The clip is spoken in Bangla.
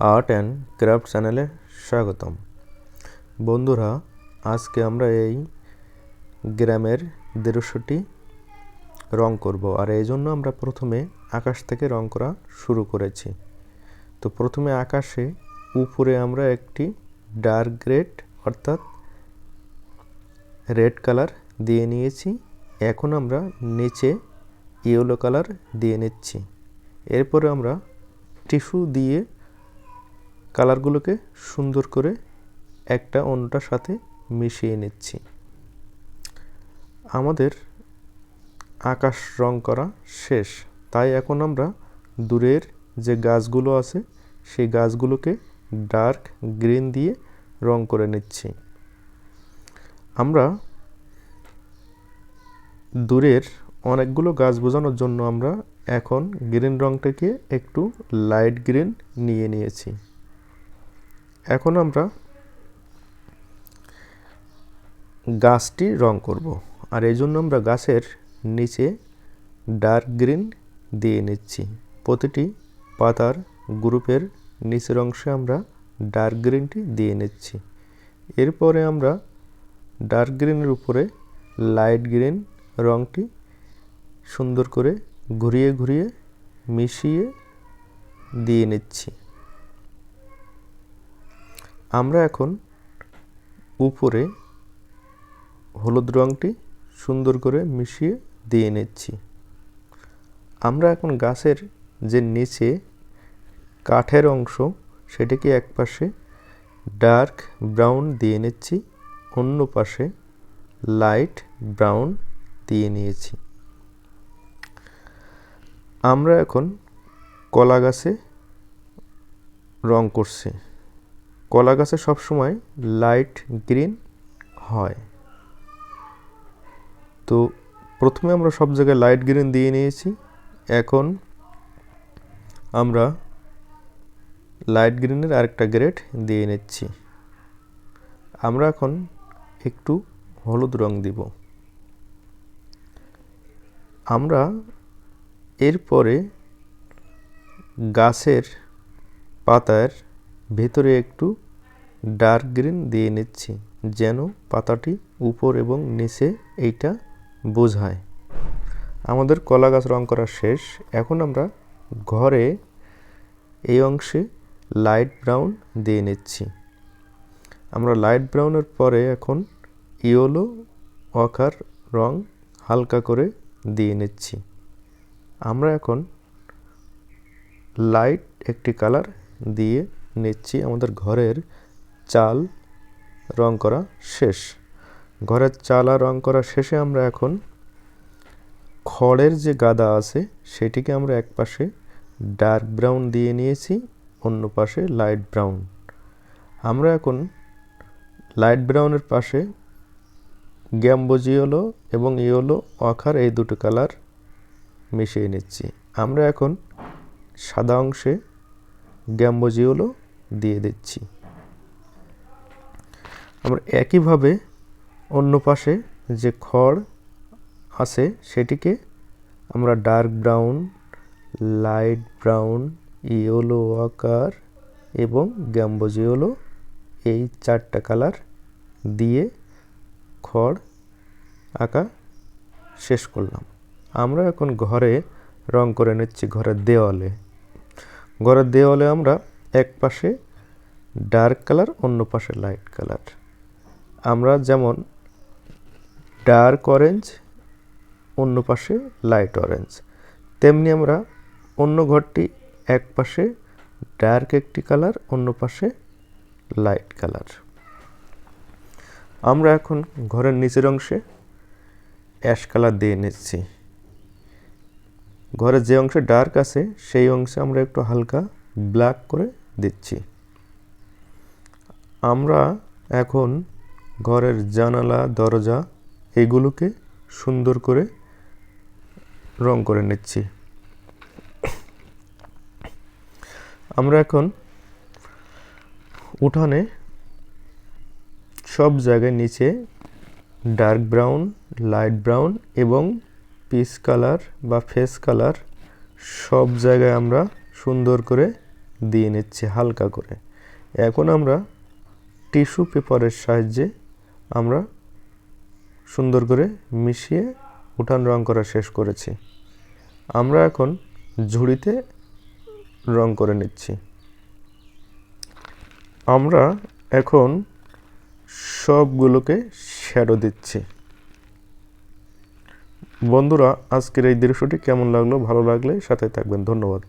আর্ট অ্যান্ড ক্রাফট চ্যানেলে স্বাগতম। বন্ধুরা, আজকে আমরা এই গ্রামের দৃশ্যটি রং করব, আর এই জন্য আমরা প্রথমে আকাশ থেকে রং করা শুরু করেছি। তো প্রথমে আকাশে উপরে আমরা একটি ডার্ক রেড অর্থাৎ রেড কালার দিয়ে নিয়েছি। এখন আমরা নিচে ইয়েলো কালার দিয়ে নিচ্ছি। এরপরে আমরা টিস্যু দিয়ে কালারগুলোকে সুন্দর করে একটা অন্যটার সাথে মিশিয়ে নিচ্ছি। আমাদের আকাশ রং করা শেষ, তাই এখন আমরা দূরের যে গাছগুলো আছে সেই গাছগুলোকে ডার্ক গ্রিন দিয়ে রং করে নিচ্ছি। আমরা দূরের অনেকগুলো গাছ বোঝানোর জন্য আমরা এখন গ্রিন রংটাকে একটু লাইট গ্রিন নিয়ে নিয়েছি। এখন আমরা গাছটি রং করব, আর এই জন্য আমরা গাছের নিচে ডার্ক গ্রিন দিয়ে নিচ্ছি। প্রতিটি পাতার গ্রুপের নিচের অংশে আমরা ডার্ক গ্রিনটি দিয়ে নিচ্ছি। এরপরে আমরা ডার্ক গ্রিনের উপরে লাইট গ্রিন রংটি সুন্দর করে ঘুরিয়ে ঘুরিয়ে মিশিয়ে দিয়ে নিচ্ছি। আমরা এখন উপরে হলুদ রংটি সুন্দর করে মিশিয়ে দিয়ে নিচ্ছি। আমরা এখন গাছের যে নিচে কাঠের অংশ সেটিকে এক পাশে ডার্ক ব্রাউন দিয়ে নিচ্ছি, অন্য পাশে লাইট ব্রাউন দিয়ে নিয়েছি। আমরা এখন কলা গাছে রং করছি। কলা গাছে সবসময় লাইট গ্রিন হয়, তো প্রথমে আমরা সব জায়গায় লাইট গ্রিন দিয়ে নিয়েছি। এখন আমরা লাইট গ্রিনের আরেকটা গ্রেড দিয়ে নিচ্ছি। আমরা এখন একটু হলুদ রং দিব। আমরা এরপরে গাছের পাতার ভেতরে একটু ডার্ক গ্রিন দিয়ে নিচ্ছি, যেন পাতাটি উপর এবং নিচে এইটা বোঝায়। আমাদের কলা গাছ রং করা শেষ। এখন আমরা ঘরে এই অংশে লাইট ব্রাউন দিয়ে নিচ্ছি। আমরা লাইট ব্রাউনের পরে এখন ইয়েলো ওয়াকার রং হালকা করে দিয়ে নিচ্ছি। আমরা এখন লাইট একটি কালার দিয়ে নিচ্ছি। আমাদের ঘরের চাল রং করা শেষ। ঘরের চাল আর রং করা শেষে আমরা এখন খড়ের যে গাদা আছে সেটিকে আমরা এক পাশে ডার্ক ব্রাউন দিয়ে নিয়েছি, অন্য পাশে লাইট ব্রাউন। আমরা এখন লাইট ব্রাউনের পাশে গ্যাম্বোজ ইয়েলো এবং ইয়েলো ওয়াকার এই দুটো কালার মিশিয়ে নিচ্ছি। আমরা এখন সাদা অংশে গ্যাম্বোজ ইয়েলো দিয়ে দিচ্ছি। আমরা একইভাবে অন্য পাশে যে খড় আছে সেটিকে আমরা dark brown, light brown, yellow ochre এবং গ্যাম্বোজ ইয়েলো এই চারটা কালার দিয়ে খড় আঁকা শেষ করলাম। আমরা এখন ঘরে রং করে নিচ্ছি। ঘরের দেওয়ালে আমরা এক পাশে ডার্ক কালার, অন্য পাশে লাইট কালার। আমরা যেমন ডার্ক অরেঞ্জ, অন্য পাশে লাইট অরেঞ্জ, তেমনি আমরা অন্য ঘরটি এক পাশে ডার্ক একটি কালার, অন্য পাশে লাইট কালার। আমরা এখন ঘরের নিচের অংশে অ্যাশ কালার দিয়ে নিচ্ছি। ঘরের যে অংশে ডার্ক আছে সেই অংশে আমরা একটু হালকা ব্ল্যাক করে দিচ্ছি। আমরা এখন ঘরের জানালা, দরজা এগুলোকে সুন্দর করে রং করে নিচ্ছি। আমরা এখন উঠানে সব জায়গায় নিচে ডার্ক ব্রাউন, লাইট ব্রাউন এবং পিচ কালার বা ফেস কালার সব জায়গায় আমরা সুন্দর করে দিয়ে নিচ্ছি হালকা করে। এখন আমরা টিস্যু পেপারের সাহায্যে আমরা সুন্দর করে মিশিয়ে উঠান রং করা শেষ করেছি। আমরা এখন ঝুড়িতে রং করে নিচ্ছি। আমরা এখন সবগুলোকে শ্যাডো দিচ্ছি। বন্ধুরা, আজকের এই দৃশ্যটি কেমন লাগলো? ভালো লাগলে সাথে থাকবেন। ধন্যবাদ।